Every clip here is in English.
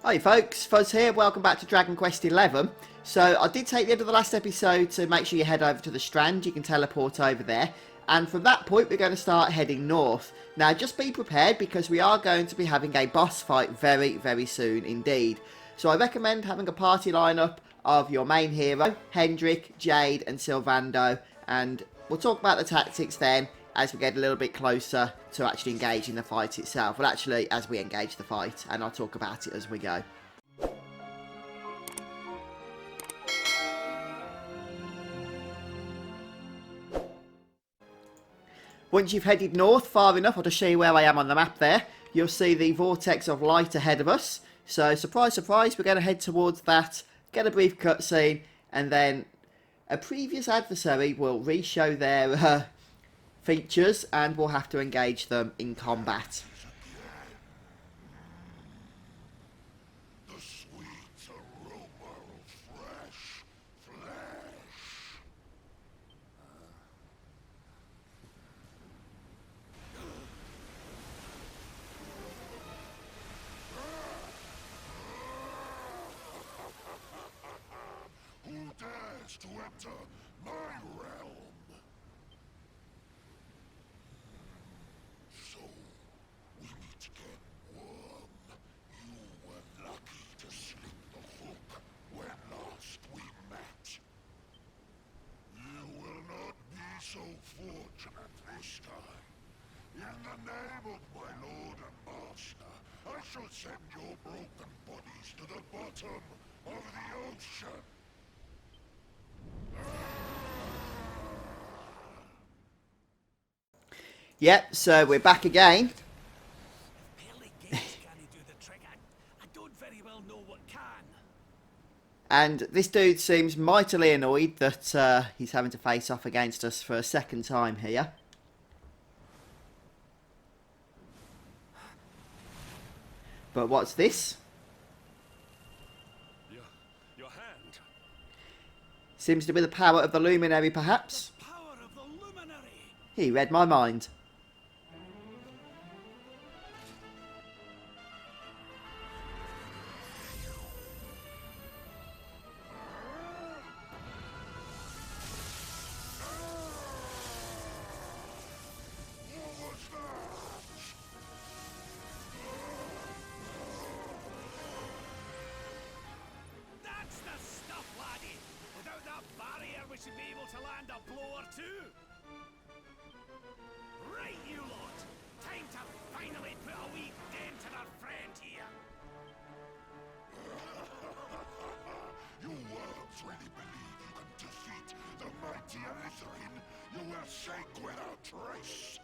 Hi folks, Fuzz here, welcome back to Dragon Quest XI. So I did take the end of the last episode to make sure you head over to the Strand, you can teleport over there. And from that point we're going to start heading north. Now just be prepared because we are going to be having a boss fight very soon indeed. So I recommend having a party lineup of your main hero, Hendrik, Jade and Sylvando. And we'll talk about the tactics then as we get a little bit closer to actually engaging the fight itself. Well, actually, as we engage the fight, and I'll talk about it as we go. Once you've headed north far enough, I'll just show you where I am on the map there. You'll see the vortex of light ahead of us. So, surprise, surprise, we're going to head towards that, get a brief cutscene, and then a previous adversary will re-show their features and we'll have to engage them in combat. The sweet aroma of fresh flesh. Who dares to enter my realm? So, we need to get warm. You were lucky to slip the hook when last we met. You will not be so fortunate this time. In the name of my lord and master, I shall send your broken bodies to the bottom of the ocean. Yep, so we're back again. And this dude seems mightily annoyed that he's having to face off against us for a second time here. But what's this? Your hand. Seems to be the power of the Luminary, perhaps. The power of the Luminary. He read my mind. That's the stuff, laddie. Without that barrier, we should be able to land a blow or two. Right, you lot. Time to finally put a wee dent in our friend here. You worms really believe you can defeat the mighty Alizarin? You will shake without trace.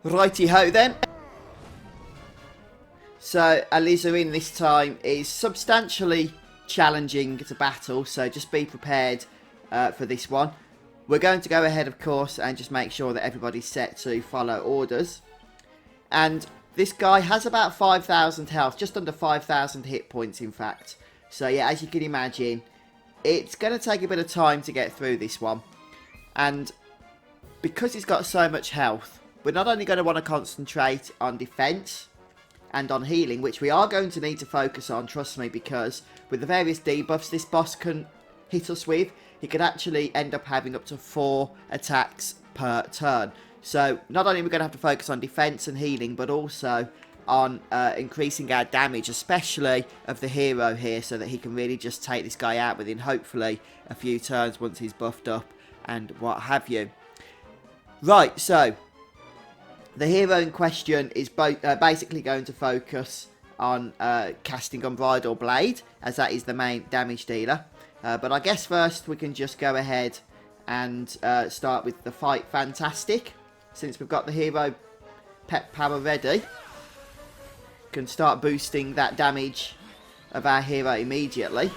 Righty-ho then. So Alizarin this time is substantially challenging to battle, so just be prepared for this one. We're going to go ahead, of course, and just make sure that everybody's set to follow orders. And this guy has about 5,000 health, just under 5,000 hit points in fact. So yeah, as you can imagine, it's going to take a bit of time to get through this one. And because he's got so much health, we're not only going to want to concentrate on defense and on healing, which we are going to need to focus on, trust me, because with the various debuffs this boss can hit us with, he could actually end up having up to 4 attacks per turn. So not only are we going to have to focus on defense and healing, but also on increasing our damage, especially of the hero here, so that he can really just take this guy out within hopefully a few turns once he's buffed up and what have you. Right, so the hero in question is basically going to focus on casting Unbridled Blade, as that is the main damage dealer. But I guess first we can just go ahead and start with the fight fantastic. Since we've got the hero pet power ready, can start boosting that damage of our hero immediately.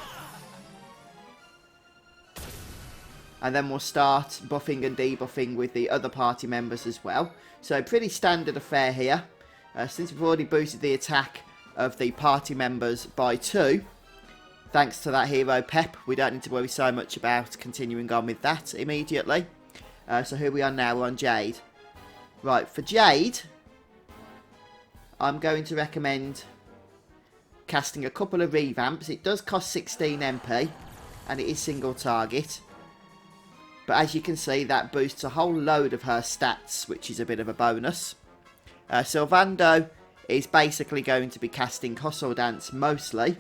And then we'll start buffing and debuffing with the other party members as well. So pretty standard affair here. Since we've already boosted the attack of the party members by 2, thanks to that hero pep, we don't need to worry so much about continuing on with that immediately. So here we are now, we're on Jade. Right, for Jade, I'm going to recommend casting a couple of revamps. It does cost 16 MP, and it is single target. But as you can see, that boosts a whole load of her stats, which is a bit of a bonus. Sylvando is basically going to be casting Hustle Dance mostly,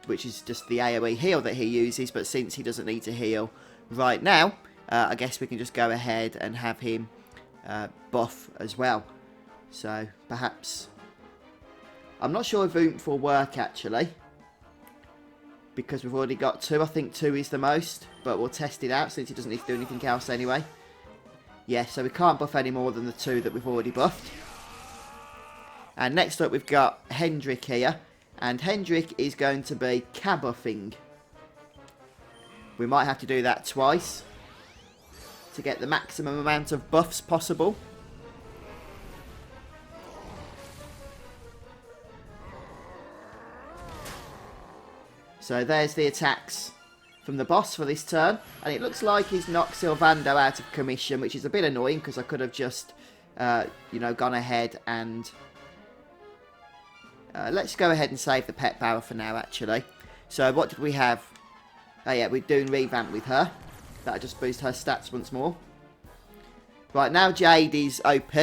which is just the AoE heal that he uses, but since he doesn't need to heal right now, I guess we can just go ahead and have him buff as well. So perhaps, I'm not sure if Oomph will work actually, because we've already got 2. I think 2 is the most, but we'll test it out since he doesn't need to do anything else anyway. Yeah, so we can't buff any more than the 2 that we've already buffed. And next up we've got Hendrik here, and Hendrik is going to be K-buffing. We might have to do that twice to get the maximum amount of buffs possible. So there's the attacks from the boss for this turn, and it looks like he's knocked Sylvando out of commission, which is a bit annoying because I could have just, you know, gone ahead and let's go ahead and save the pet power for now, actually. So what did we have? Oh yeah, we're doing revamp with her. That'll just boost her stats once more. Right, now Jade is OP.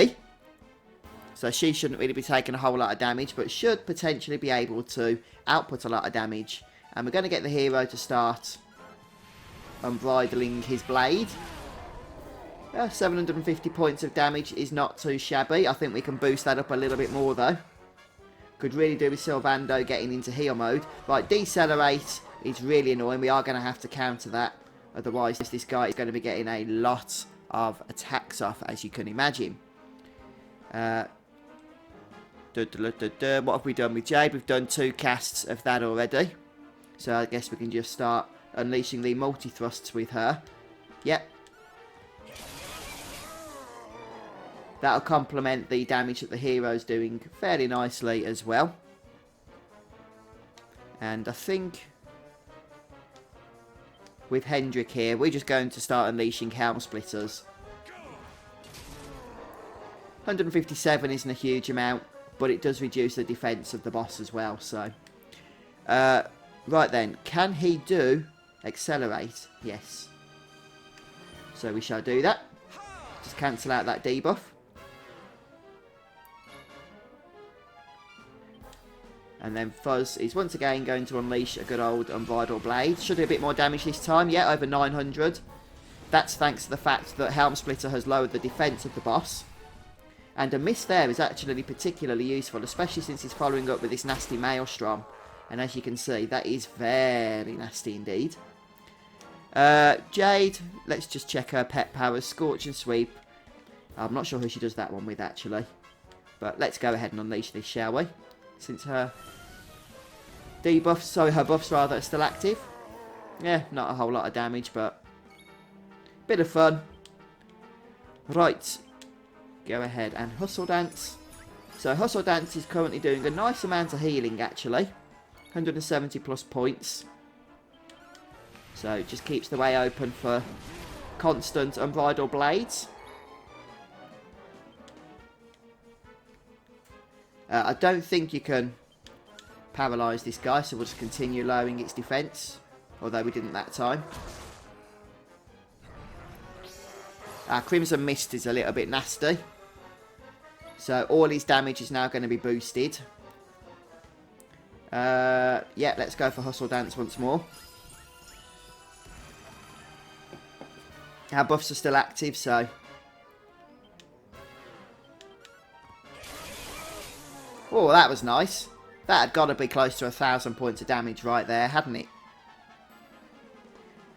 So she shouldn't really be taking a whole lot of damage, but should potentially be able to output a lot of damage. And we're going to get the hero to start unbridling his blade. 750 points of damage is not too shabby. I think we can boost that up a little bit more though. Could really do with Sylvando getting into heal mode. Right, decelerate is really annoying. We are going to have to counter that. Otherwise, this guy is going to be getting a lot of attacks off, as you can imagine. What have we done with Jade? We've done 2 casts of that already. So I guess we can just start unleashing the multi-thrusts with her. Yep. That'll complement the damage that the hero's doing fairly nicely as well. And I think with Hendrik here, we're just going to start unleashing Helm Splitters. 157 isn't a huge amount, but it does reduce the defense of the boss as well. So, right then, can he do accelerate? Yes. So we shall do that. Just cancel out that debuff. And then Fuzz is once again going to unleash a good old Unbridled Blade. Should do a bit more damage this time. Yeah, over 900. That's thanks to the fact that Helm Splitter has lowered the defense of the boss. And a miss there is actually particularly useful, especially since he's following up with this nasty Maelstrom. And as you can see, that is very nasty indeed. Jade, let's just check her pet powers. Scorch and Sweep. I'm not sure who she does that one with actually. But let's go ahead and unleash this, shall we? Since her debuffs, sorry, her buffs rather, are still active. Yeah, not a whole lot of damage, but bit of fun. Right, go ahead and Hustle Dance. So Hustle Dance is currently doing a nice amount of healing actually. 170 plus points. So it just keeps the way open for constant Unbridled Blades. I don't think you can paralyse this guy, so we'll just continue lowering its defence. Although we didn't that time. Crimson Mist is a little bit nasty. So all his damage is now going to be boosted. Yeah, let's go for Hustle Dance once more. Our buffs are still active, so... Oh, that was nice. That had got to be close to 1,000 points of damage right there, hadn't it?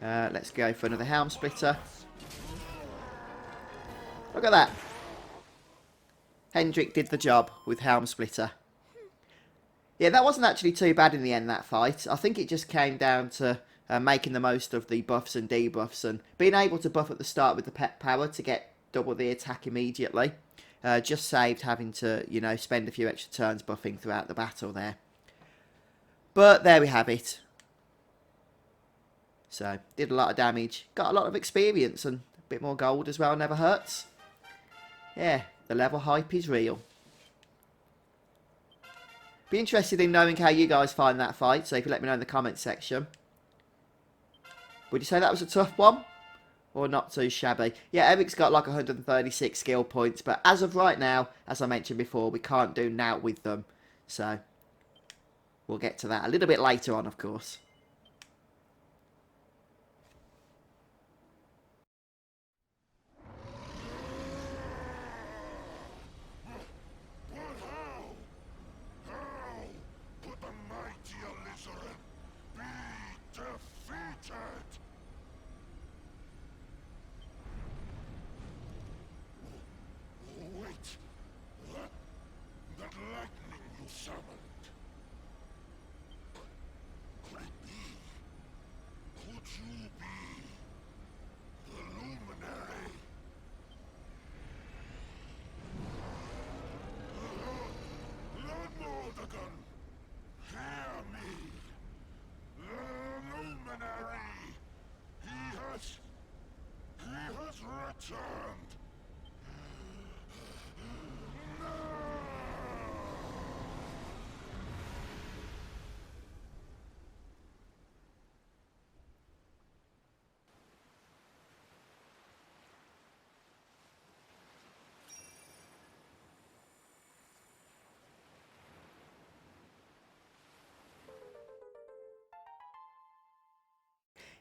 Let's go for another Helm Splitter. Look at that. Hendrik did the job with Helm Splitter. Yeah, that wasn't actually too bad in the end, that fight. I think it just came down to making the most of the buffs and debuffs and being able to buff at the start with the pet power to get double the attack immediately. Just saved having to, you know, spend a few extra turns buffing throughout the battle there. But there we have it. So, did a lot of damage. Got a lot of experience and a bit more gold as well, never hurts. Yeah, The level hype is real. Be interested in knowing how you guys find that fight, so if you let me know in the comments section. Would you say that was a tough one? Or not too shabby? Yeah, Eric's got like 136 skill points, but as of right now, as I mentioned before, we can't do now with them. So, we'll get to that a little bit later on, of course. Could the mighty Alizarin be defeated? Wait, that lightning you summoned. Could it be? Could you be the Luminary? Lord Mordegon, hear me. The Luminary. He has returned.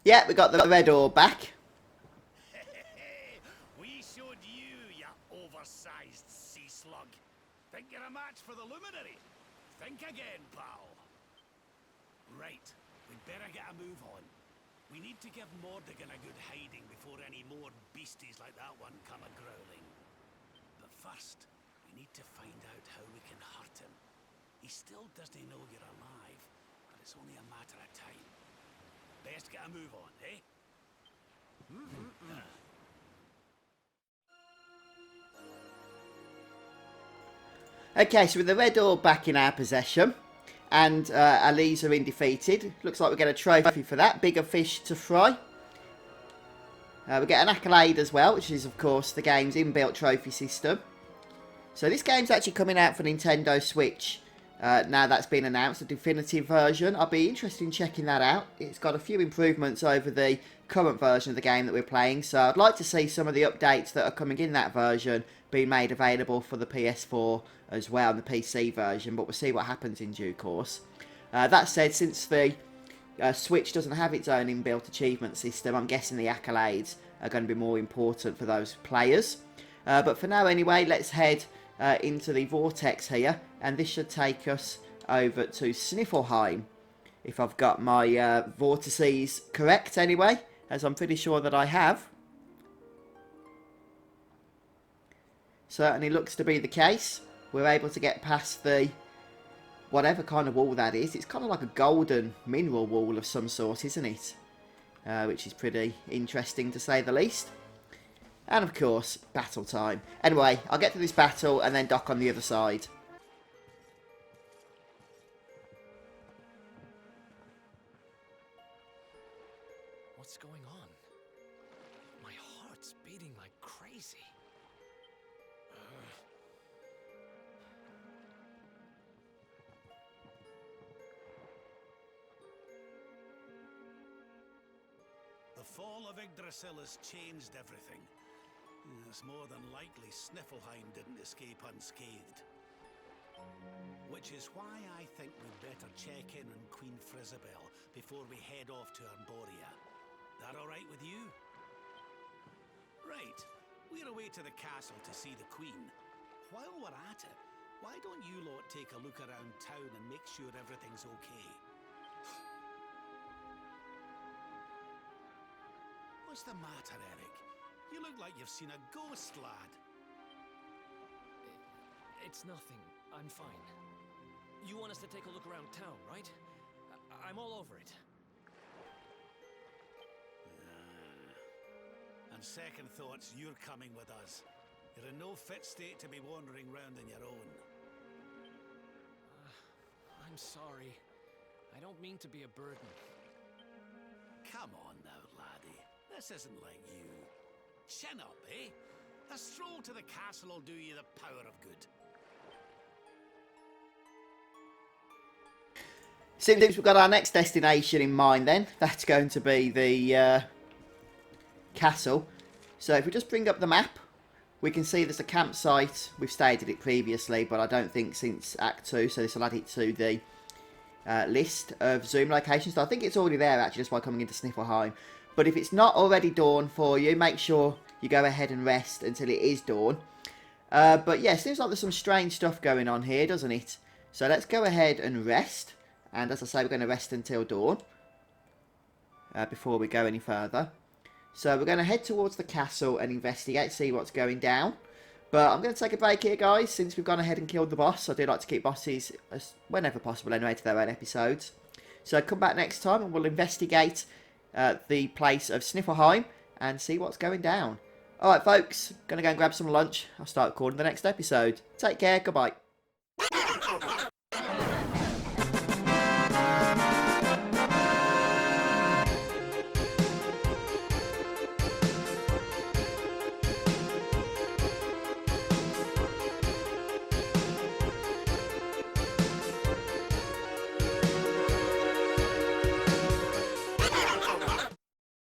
Yeah, we got the red orb back. We showed you, you oversized sea slug. Think you're a match for the Luminary? Think again, pal. Right, we'd better get a move on. We need to give Mordegon a good hiding before any more beasties like that one come a-growling. But first, we need to find out how we can hurt him. He still doesn't know you're alive, but it's only a matter of time. Best get a move on, eh? Okay, so with the red orb back in our possession, and Alizarin defeated, looks like we get a trophy for that. Bigger fish to fry. We get an accolade as well, which is, of course, the game's inbuilt trophy system. So this game's actually coming out for Nintendo Switch. Now that's been announced, the definitive version. I'll be interested in checking that out. It's got a few improvements over the current version of the game that we're playing. So I'd like to see some of the updates that are coming in that version being made available for the PS4 as well, and the PC version. But we'll see what happens in due course. That said, since the Switch doesn't have its own inbuilt achievement system, I'm guessing the accolades are going to be more important for those players. But for now anyway, let's head into the vortex here, and this should take us over to Sniflheim, if I've got my vortices correct anyway, as I'm pretty sure that I have. Certainly looks to be the case. We're able to get past the whatever kind of wall that is. It's kind of like a golden mineral wall of some sort, isn't it? Which is pretty interesting to say the least. And of course, battle time. Anyway, I'll get to this battle and then dock on the other side. What's going on? My heart's beating like crazy. The fall of Yggdrasil has changed everything. It's more than likely Sniflheim didn't escape unscathed. Which is why I think we'd better check in on Queen Frizabel before we head off to Arborea. That alright with you? Right, we're away to the castle to see the Queen. While we're at it, why don't you lot take a look around town and make sure everything's okay? What's the matter, Eric? You look like you've seen a ghost, lad. It's nothing. I'm fine. You want us to take a look around town, right? I'm all over it. And second thoughts, you're coming with us. You're in no fit state to be wandering round on your own. I'm sorry. I don't mean to be a burden. Come on now, laddie. This isn't like you. Chin up, eh? A stroll to the castle will do you the power of good. Seems we've got our next destination in mind then. That's going to be the castle. So if we just bring up the map, we can see there's a campsite. We've stated it previously, but I don't think since Act 2, so this will add it to the list of Zoom locations. So I think it's already there actually just by coming into Sniflheim. But if it's not already dawn for you, make sure you go ahead and rest until it is dawn. But yeah, seems like there's some strange stuff going on here, doesn't it? So let's go ahead and rest. And as I say, we're going to rest until dawn before we go any further. So we're going to head towards the castle and investigate, see what's going down. But I'm going to take a break here, guys, since we've gone ahead and killed the boss. I do like to keep bosses, whenever possible anyway, to their own episodes. So come back next time and we'll investigate the place of Sniflheim and see what's going down. Alright, folks, going to go and grab some lunch. I'll start recording the next episode. Take care, goodbye.